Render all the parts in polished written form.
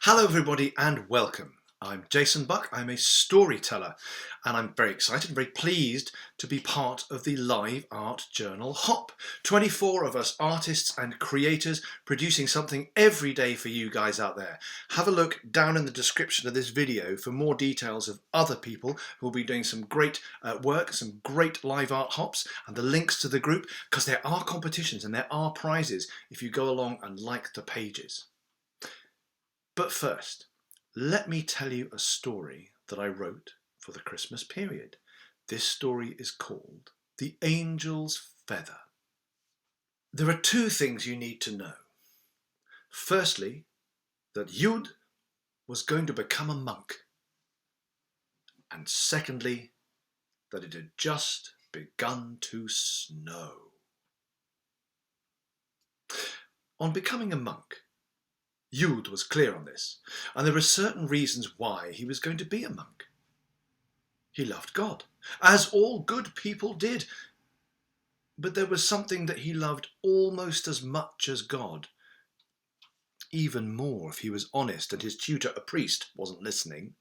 Hello everybody and welcome. I'm Jason Buck, I'm a storyteller and I'm very excited and very pleased to be part of the live art journal HOP. 24 of us artists and creators producing something every day for you guys out there. Have a look down in the description of this video for more details of other people who will be doing some great work, some great live art hops, and the links to the group, because there are competitions and there are prizes if you go along and like the pages. But first, let me tell you a story that I wrote for the Christmas period. This story is called The Angel's Feather. There are two things you need to know. Firstly, that Yud was going to become a monk. And secondly, that it had just begun to snow. On becoming a monk, Yud was clear on this, and there were certain reasons why he was going to be a monk. He loved God, as all good people did, but there was something that he loved almost as much as God. Even more if he was honest and his tutor, a priest, wasn't listening.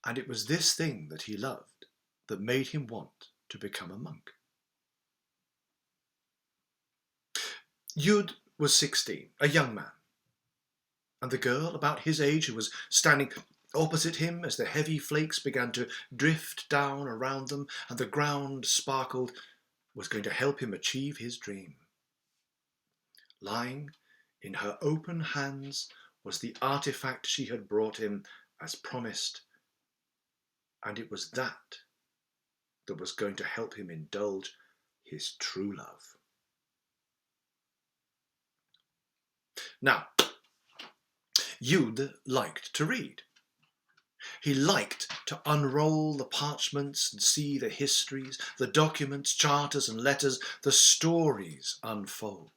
And it was this thing that he loved that made him want to become a monk. Yud was 16, a young man. And the girl about his age who was standing opposite him as the heavy flakes began to drift down around them and the ground sparkled was going to help him achieve his dream. Lying in her open hands was the artifact she had brought him as promised, and it was that was going to help him indulge his true love. Now, Yud liked to read. He liked to unroll the parchments and see the histories, the documents, charters and letters, the stories unfold.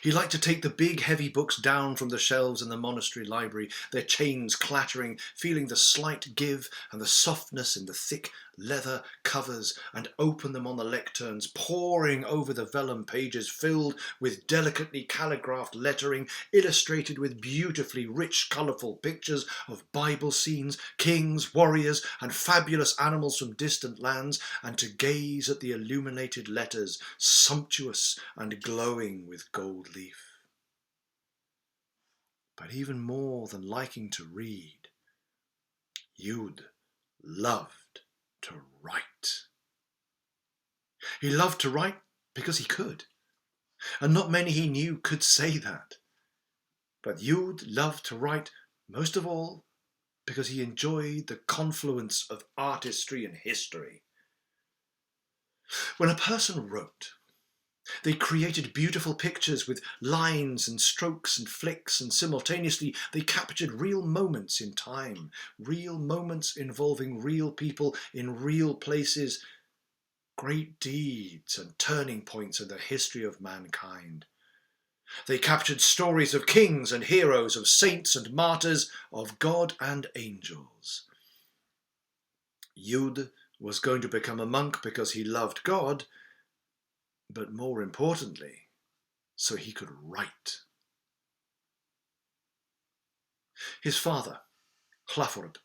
He liked to take the big heavy books down from the shelves in the monastery library, their chains clattering, feeling the slight give and the softness in the thick leather covers, and open them on the lecterns, poring over the vellum pages filled with delicately calligraphed lettering, illustrated with beautifully rich, colourful pictures of Bible scenes, kings, warriors, and fabulous animals from distant lands, and to gaze at the illuminated letters, sumptuous and glowing with gold leaf. But even more than liking to read, Yud loved to write. He loved to write because he could, and not many he knew could say that. But Yud loved to write most of all because he enjoyed the confluence of artistry and history. When a person wrote, they created beautiful pictures with lines and strokes and flicks, and simultaneously they captured real moments in time, real moments involving real people in real places, great deeds and turning points in the history of mankind. They captured stories of kings and heroes, of saints and martyrs, of God and angels. Yud was going to become a monk because he loved God, but more importantly, so he could write. His father, Hlaford,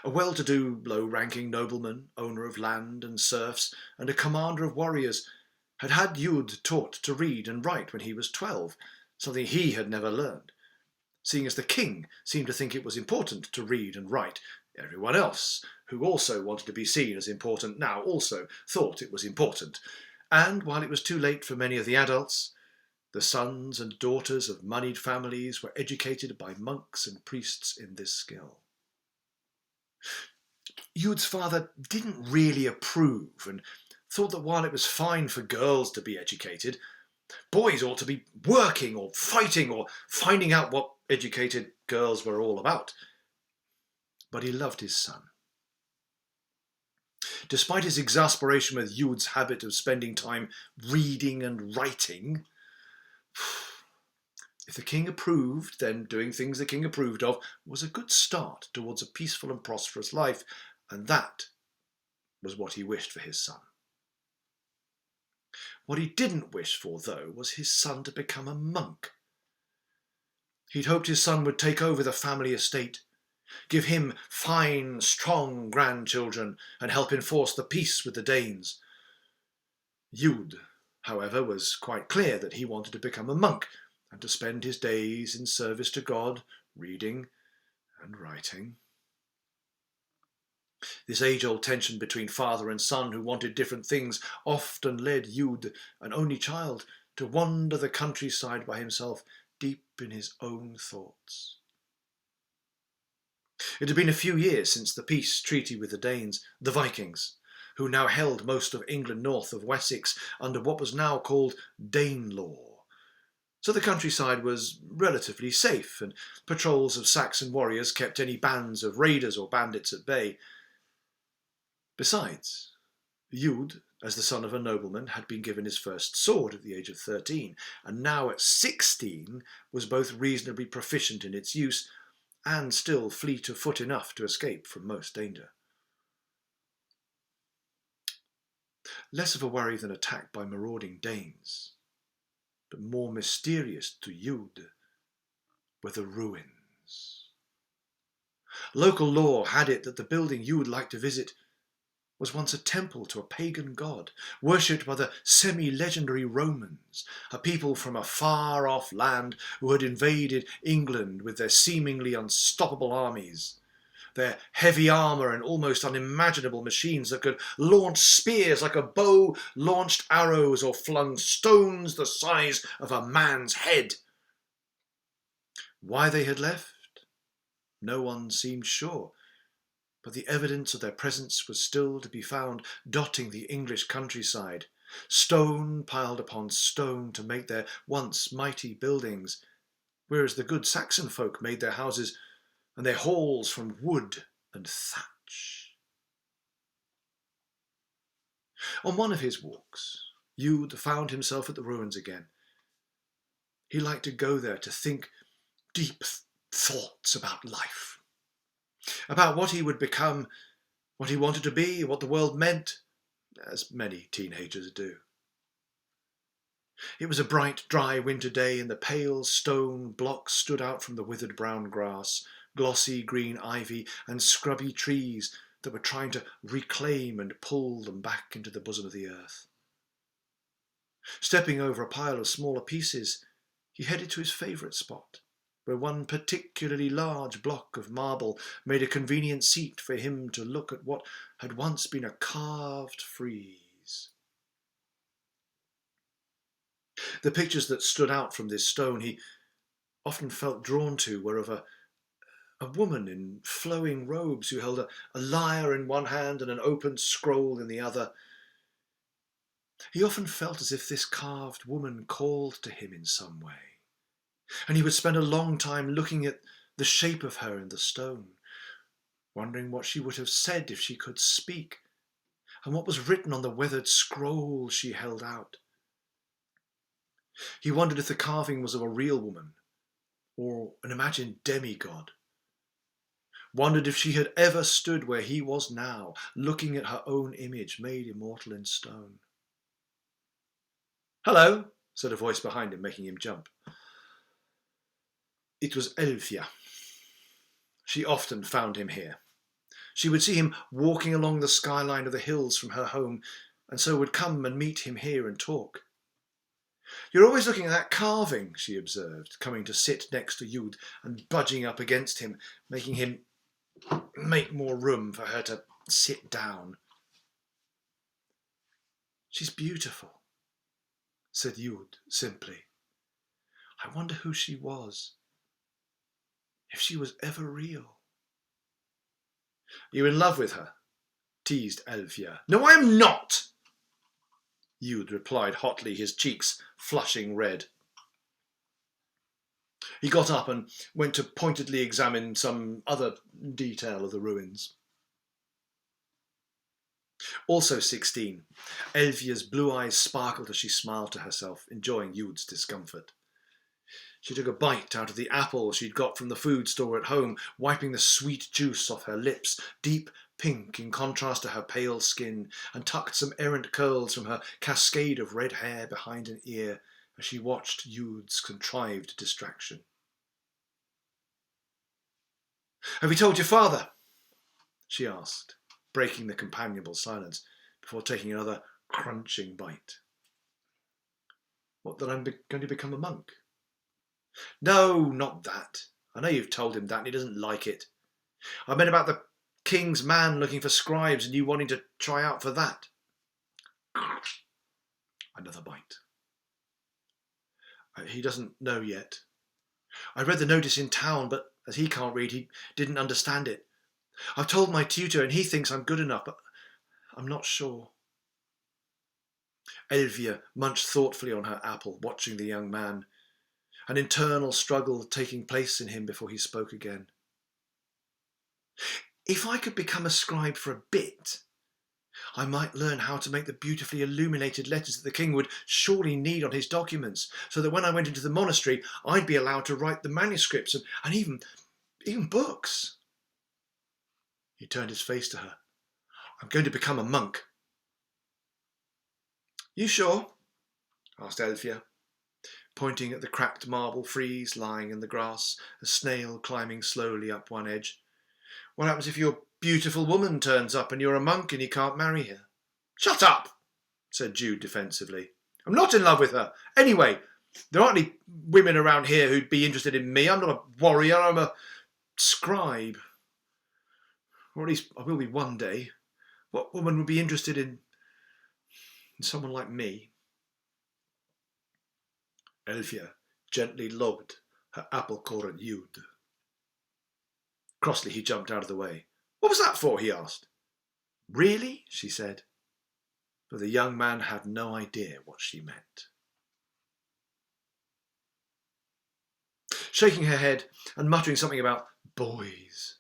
a well-to-do, low-ranking nobleman, owner of land and serfs, and a commander of warriors, had had Yud taught to read and write when he was 12, something he had never learned. Seeing as the king seemed to think it was important to read and write, everyone else, who also wanted to be seen as important now, also thought it was important. And while it was too late for many of the adults, the sons and daughters of moneyed families were educated by monks and priests in this skill. Yud's father didn't really approve and thought that while it was fine for girls to be educated, boys ought to be working or fighting or finding out what educated girls were all about. But he loved his son. Despite his exasperation with Yud's habit of spending time reading and writing, if the king approved, then doing things the king approved of was a good start towards a peaceful and prosperous life, and that was what he wished for his son. What he didn't wish for, though, was his son to become a monk. He'd hoped his son would take over the family estate, give him fine, strong grandchildren, and help enforce the peace with the Danes. Jud, however, was quite clear that he wanted to become a monk and to spend his days in service to God, reading and writing. This age-old tension between father and son who wanted different things often led Jud, an only child, to wander the countryside by himself, deep in his own thoughts. It had been a few years since the peace treaty with the Danes, the Vikings, who now held most of England north of Wessex under what was now called Danelaw. So the countryside was relatively safe, and patrols of Saxon warriors kept any bands of raiders or bandits at bay. Besides, Jud, as the son of a nobleman, had been given his first sword at the age of 13, and now at 16 was both reasonably proficient in its use and still fleet of foot enough to escape from most danger. Less of a worry than attack by marauding Danes, but more mysterious to Jud were the ruins. Local lore had it that the building Jud liked to visit was once a temple to a pagan god, worshipped by the semi-legendary Romans, a people from a far-off land who had invaded England with their seemingly unstoppable armies, their heavy armour and almost unimaginable machines that could launch spears like a bow launched arrows or flung stones the size of a man's head. Why they had left? No one seemed sure, but the evidence of their presence was still to be found dotting the English countryside, stone piled upon stone to make their once mighty buildings, whereas the good Saxon folk made their houses and their halls from wood and thatch. On one of his walks, Jud found himself at the ruins again. He liked to go there to think deep thoughts about life, about what he would become, what he wanted to be, what the world meant, as many teenagers do. It was a bright, dry winter day, and the pale stone blocks stood out from the withered brown grass, glossy green ivy, and scrubby trees that were trying to reclaim and pull them back into the bosom of the earth. Stepping over a pile of smaller pieces, he headed to his favourite spot, where one particularly large block of marble made a convenient seat for him to look at what had once been a carved frieze. The pictures that stood out from this stone he often felt drawn to were of a woman in flowing robes who held a lyre in one hand and an open scroll in the other. He often felt as if this carved woman called to him in some way, and he would spend a long time looking at the shape of her in the stone, wondering what she would have said if she could speak, and what was written on the weathered scroll she held out. He wondered if the carving was of a real woman, or an imagined demigod. Wondered if she had ever stood where he was now, looking at her own image made immortal in stone. "Hello," said a voice behind him, making him jump. It was Elfia. She often found him here. She would see him walking along the skyline of the hills from her home, and so would come and meet him here and talk. "You're always looking at that carving," she observed, coming to sit next to Jud and budging up against him, making him make more room for her to sit down. "She's beautiful," said Jud simply. "I wonder who she was, if she was ever real." "You in love with her?" teased Elfia. "No, I am not," Jud replied hotly, his cheeks flushing red. He got up and went to pointedly examine some other detail of the ruins. Also 16, Elfia's blue eyes sparkled as she smiled to herself, enjoying Jud's discomfort. She took a bite out of the apple she'd got from the food store at home, wiping the sweet juice off her lips, deep pink in contrast to her pale skin, and tucked some errant curls from her cascade of red hair behind an ear as she watched Jud's contrived distraction. Have you told your father? She asked, breaking the companionable silence before taking another crunching bite. What, that I'm going to become a monk? No, not that. I know you've told him that and he doesn't like it. I meant about the king's man looking for scribes and you wanting to try out for that. Another bite. He doesn't know yet. I read the notice in town, but as he can't read, he didn't understand it. I've told my tutor and he thinks I'm good enough, but I'm not sure. Elvia munched thoughtfully on her apple, watching the young man, an internal struggle taking place in him before he spoke again. If I could become a scribe for a bit, I might learn how to make the beautifully illuminated letters that the king would surely need on his documents, so that when I went into the monastery, I'd be allowed to write the manuscripts and even books. He turned his face to her. I'm going to become a monk. You sure? Asked Elvia, pointing at the cracked marble frieze lying in the grass, a snail climbing slowly up one edge. What happens if your beautiful woman turns up and you're a monk and you can't marry her? Shut up, said Jude defensively. I'm not in love with her. Anyway, there aren't any women around here who'd be interested in me. I'm not a warrior, I'm a scribe. Or at least I will be one day. What woman would be interested in someone like me? Elvia gently lobbed her apple core at Jude. Crossly he jumped out of the way. What was that for? He asked. Really? She said. But the young man had no idea what she meant. Shaking her head and muttering something about boys,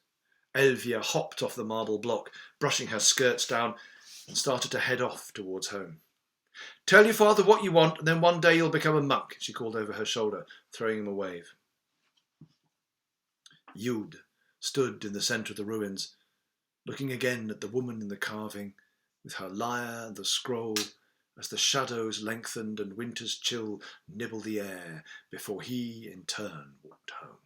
Elvia hopped off the marble block, brushing her skirts down, and started to head off towards home. Tell your father what you want, and then one day you'll become a monk, she called over her shoulder, throwing him a wave. Jude stood in the centre of the ruins, looking again at the woman in the carving, with her lyre and the scroll, as the shadows lengthened and winter's chill nibbled the air, before he, in turn, walked home.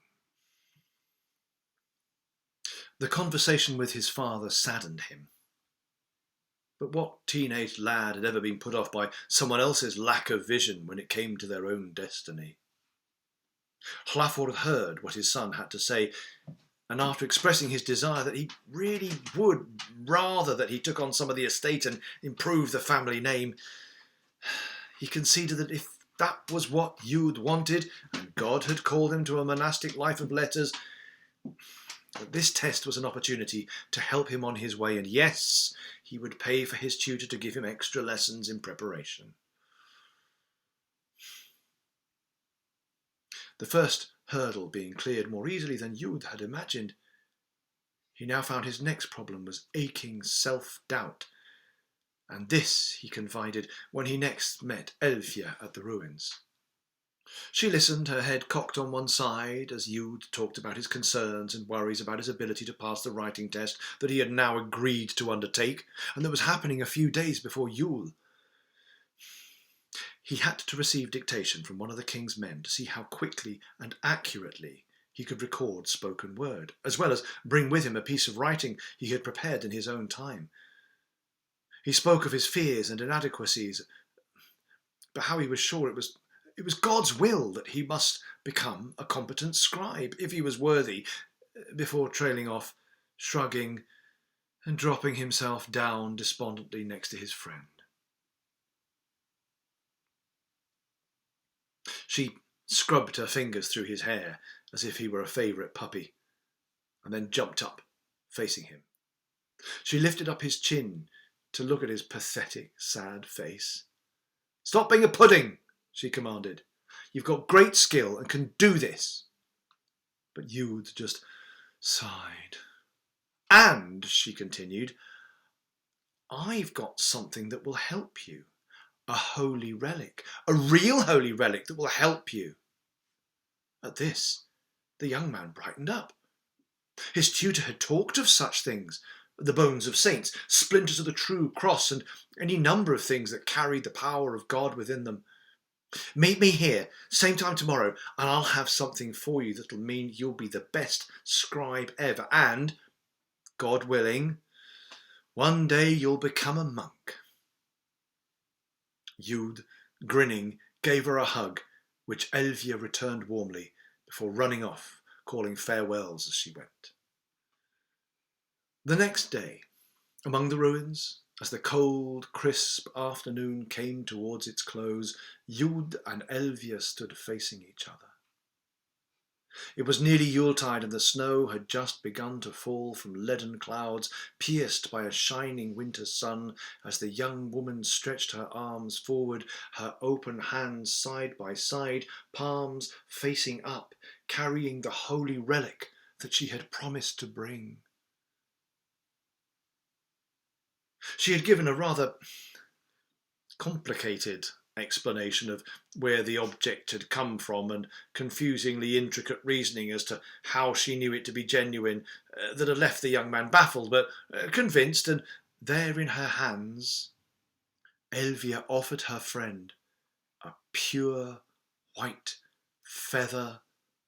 The conversation with his father saddened him. But what teenage lad had ever been put off by someone else's lack of vision when it came to their own destiny? Hlafur had heard what his son had to say, and after expressing his desire that he really would rather that he took on some of the estate and improved the family name, he conceded that if that was what Jude wanted, and God had called him to a monastic life of letters, that this test was an opportunity to help him on his way, and yes, he would pay for his tutor to give him extra lessons in preparation. The first hurdle being cleared more easily than Jude had imagined, he now found his next problem was aching self-doubt, and this he confided when he next met Elvia at the ruins. She listened, her head cocked on one side, as Jude talked about his concerns and worries about his ability to pass the writing test that he had now agreed to undertake, and that was happening a few days before Yule. He had to receive dictation from one of the king's men to see how quickly and accurately he could record spoken word, as well as bring with him a piece of writing he had prepared in his own time. He spoke of his fears and inadequacies, but how he was sure it was God's will that he must become a competent scribe, if he was worthy, before trailing off, shrugging and dropping himself down despondently next to his friend. She scrubbed her fingers through his hair as if he were a favourite puppy, and then jumped up, facing him. She lifted up his chin to look at his pathetic, sad face. Stop being a pudding, she commanded. You've got great skill and can do this. But Jude just sighed. And, she continued, I've got something that will help you. A holy relic. A real holy relic that will help you. At this, the young man brightened up. His tutor had talked of such things. The bones of saints, splinters of the true cross, and any number of things that carried the power of God within them. Meet me here, same time tomorrow, and I'll have something for you that'll mean you'll be the best scribe ever, and, God willing, one day you'll become a monk. Yud, grinning, gave her a hug, which Elvia returned warmly, before running off, calling farewells as she went. The next day, among the ruins, as the cold, crisp afternoon came towards its close, Yud and Elvia stood facing each other. It was nearly Yuletide, and the snow had just begun to fall from leaden clouds, pierced by a shining winter sun, as the young woman stretched her arms forward, her open hands side by side, palms facing up, carrying the holy relic that she had promised to bring. She had given a rather complicated explanation of where the object had come from and confusingly intricate reasoning as to how she knew it to be genuine that had left the young man baffled but convinced, and there in her hands Elvia offered her friend a pure white feather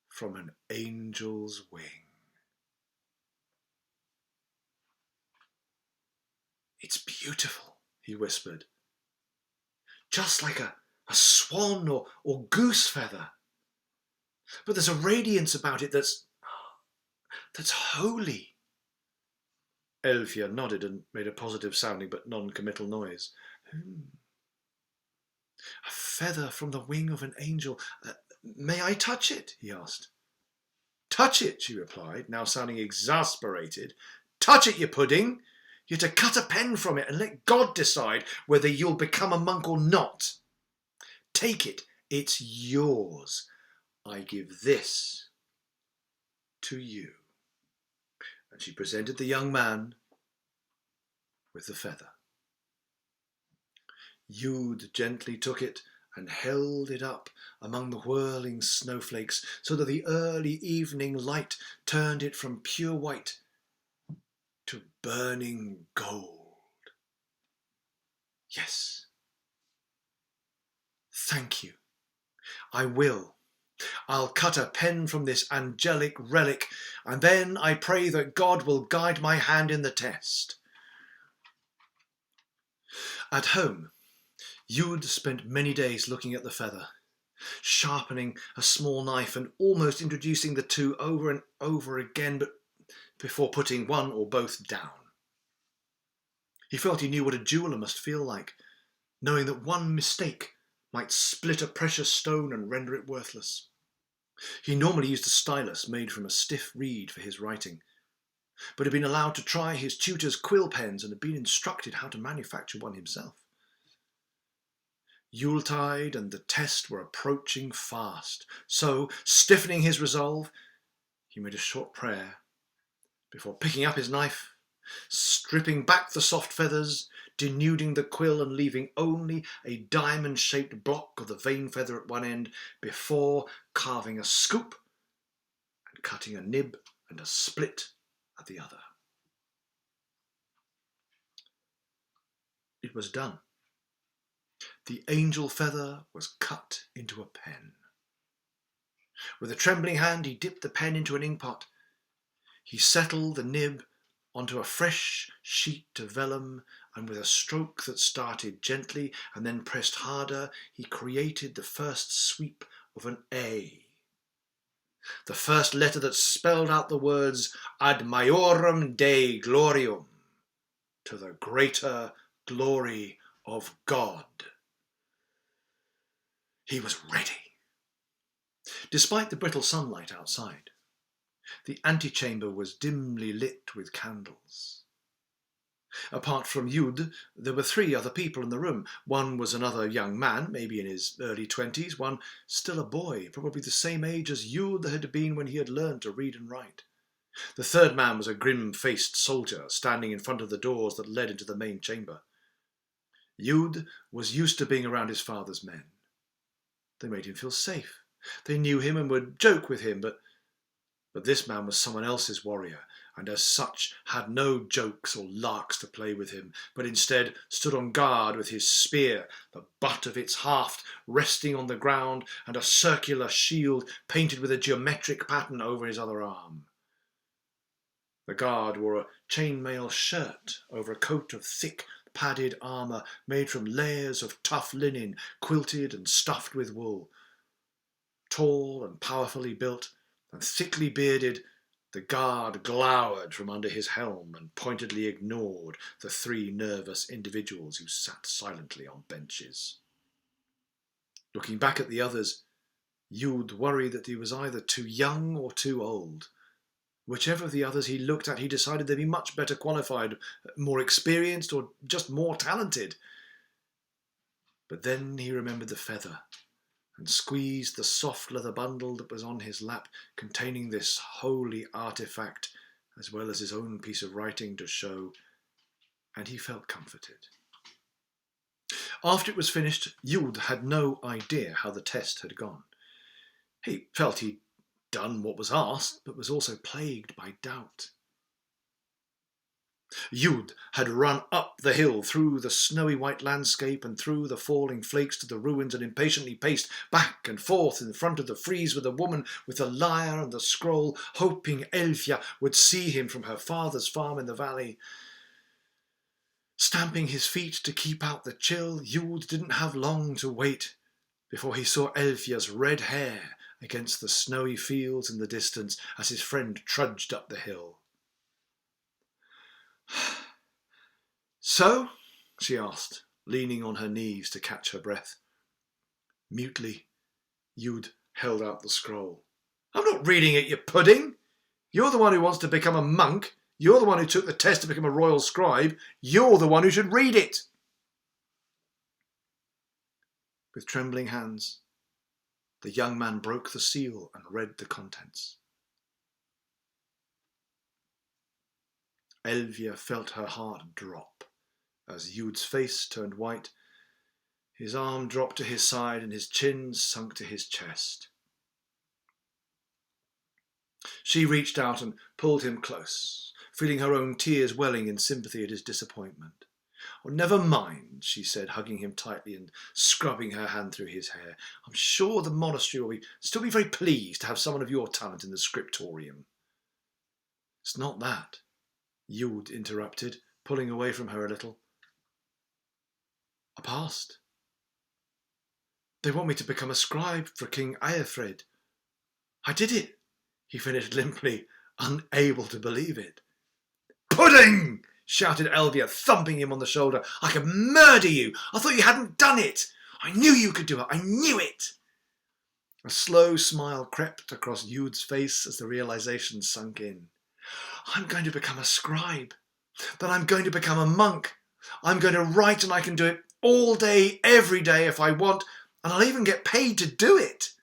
from an angel's wing. "It's beautiful," he whispered. "Just like a swan or goose feather. But there's a radiance about it that's holy." Elvia nodded and made a positive sounding but non-committal noise. "A feather from the wing of an angel. May I touch it?" he asked. "Touch it," she replied, now sounding exasperated. "Touch it, you pudding! You're to cut a pen from it and let God decide whether you'll become a monk or not. Take it, it's yours. I give this to you." And she presented the young man with the feather. Yud gently took it and held it up among the whirling snowflakes so that the early evening light turned it from pure white to burning gold. "Yes, thank you. I will. I'll cut a pen from this angelic relic, and then I pray that God will guide my hand in the test." At home, Yud spent many days looking at the feather, sharpening a small knife and almost introducing the two over and over again, but before putting one or both down. He felt he knew what a jeweller must feel like, knowing that one mistake might split a precious stone and render it worthless. He normally used a stylus made from a stiff reed for his writing, but had been allowed to try his tutor's quill pens and had been instructed how to manufacture one himself. Yuletide and the test were approaching fast, so, stiffening his resolve, he made a short prayer before picking up his knife, stripping back the soft feathers, denuding the quill and leaving only a diamond-shaped block of the vane feather at one end, before carving a scoop and cutting a nib and a split at the other. It was done. The angel feather was cut into a pen. With a trembling hand, he dipped the pen into an inkpot. He settled the nib onto a fresh sheet of vellum, and with a stroke that started gently and then pressed harder, he created the first sweep of an A. The first letter that spelled out the words Ad Maiorem Dei Glorium, to the greater glory of God. He was ready. Despite the brittle sunlight outside, the antechamber was dimly lit with candles. Apart from Yud, there were 3 other people in the room. One was another young man, maybe in his early 20s, one still a boy, probably the same age as Yud had been when he had learned to read and write. The third man was a grim-faced soldier, standing in front of the doors that led into the main chamber. Yud was used to being around his father's men. They made him feel safe. They knew him and would joke with him, but But this man was someone else's warrior, and as such had no jokes or larks to play with him, but instead stood on guard with his spear, the butt of its haft resting on the ground, and a circular shield painted with a geometric pattern over his other arm. The guard wore a chainmail shirt over a coat of thick, padded armour made from layers of tough linen, quilted and stuffed with wool. Tall and powerfully built, and thickly bearded, the guard glowered from under his helm and pointedly ignored the three nervous individuals who sat silently on benches. Looking back at the others, Yud worried that he was either too young or too old. Whichever of the others he looked at, he decided they'd be much better qualified, more experienced, or just more talented. But then he remembered the feather, and squeezed the soft leather bundle that was on his lap, containing this holy artifact, as well as his own piece of writing to show, and he felt comforted. After it was finished, Yud had no idea how the test had gone. He felt he'd done what was asked, but was also plagued by doubt. Yud had run up the hill, through the snowy white landscape and through the falling flakes to the ruins, and impatiently paced back and forth in front of the frieze with the woman with the lyre and the scroll, hoping Elfia would see him from her father's farm in the valley. Stamping his feet to keep out the chill, Yud didn't have long to wait before he saw Elfia's red hair against the snowy fields in the distance as his friend trudged up the hill. "So?" she asked, leaning on her knees to catch her breath. Mutely, Yud held out the scroll. "I'm not reading it, you pudding! You're the one who wants to become a monk. You're the one who took the test to become a royal scribe. You're the one who should read it!" With trembling hands, the young man broke the seal and read the contents. Elvia felt her heart drop as Yud's face turned white. His arm dropped to his side and his chin sunk to his chest. She reached out and pulled him close, feeling her own tears welling in sympathy at his disappointment. "Oh, never mind," she said, hugging him tightly and scrubbing her hand through his hair. "I'm sure the monastery will still be very pleased to have someone of your talent in the scriptorium." "It's not that," Yud interrupted, pulling away from her a little. "I passed. They want me to become a scribe for King Ealfred. I did it," he finished limply, unable to believe it. "Pudding!" shouted Elvia, thumping him on the shoulder. "I could murder you! I thought you hadn't done it! I knew you could do it! I knew it!" A slow smile crept across Yud's face as the realization sunk in. "I'm going to become a scribe. Then I'm going to become a monk. I'm going to write, and I can do it all day, every day if I want, and I'll even get paid to do it."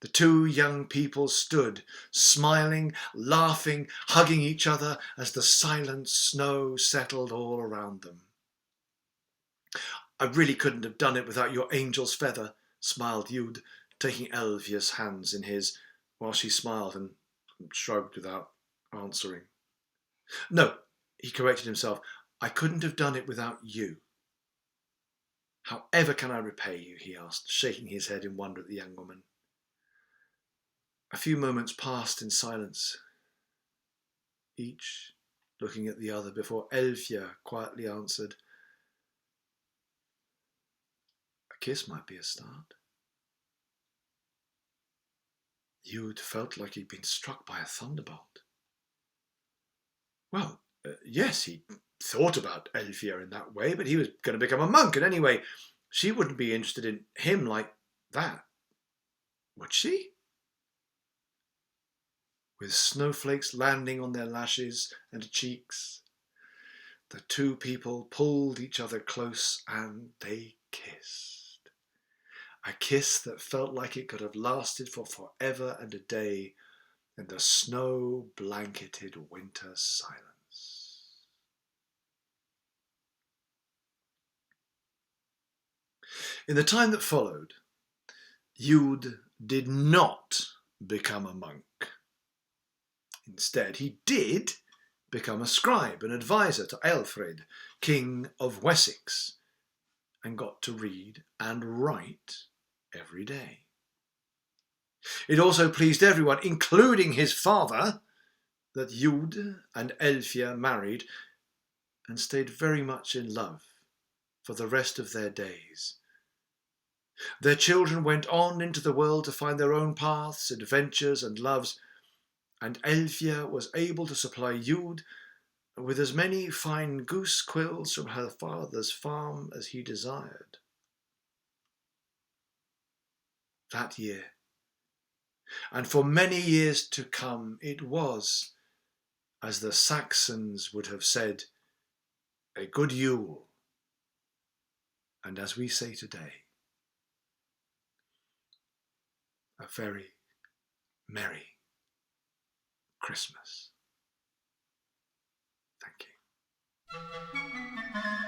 The two young people stood, smiling, laughing, hugging each other as the silent snow settled all around them. "I really couldn't have done it without your angel's feather," smiled Yud, taking Elvia's hands in his, while she smiled and shrugged without answering. "No," he corrected himself, "I couldn't have done it without you." "However can I repay you?" he asked, shaking his head in wonder at the young woman. A few moments passed in silence, each looking at the other, before Elfia quietly answered, "A kiss might be a start." Yud felt like he'd been struck by a thunderbolt. Well, yes, he thought about Elfia in that way, but he was going to become a monk, and anyway, she wouldn't be interested in him like that, would she? With snowflakes landing on their lashes and cheeks, the two people pulled each other close and they kissed. A kiss that felt like it could have lasted for forever and a day in the snow-blanketed winter silence. In the time that followed, Yud did not become a monk. Instead, he did become a scribe and advisor to Aelfred, King of Wessex, and got to read and write every day. It also pleased everyone, including his father, that Jud and Elfia married and stayed very much in love for the rest of their days. Their children went on into the world to find their own paths, adventures and loves, and Elfia was able to supply Jud with as many fine goose quills from her father's farm as he desired. That year, and for many years to come, it was, as the Saxons would have said, a good Yule, and as we say today, a very merry Christmas. Thank you.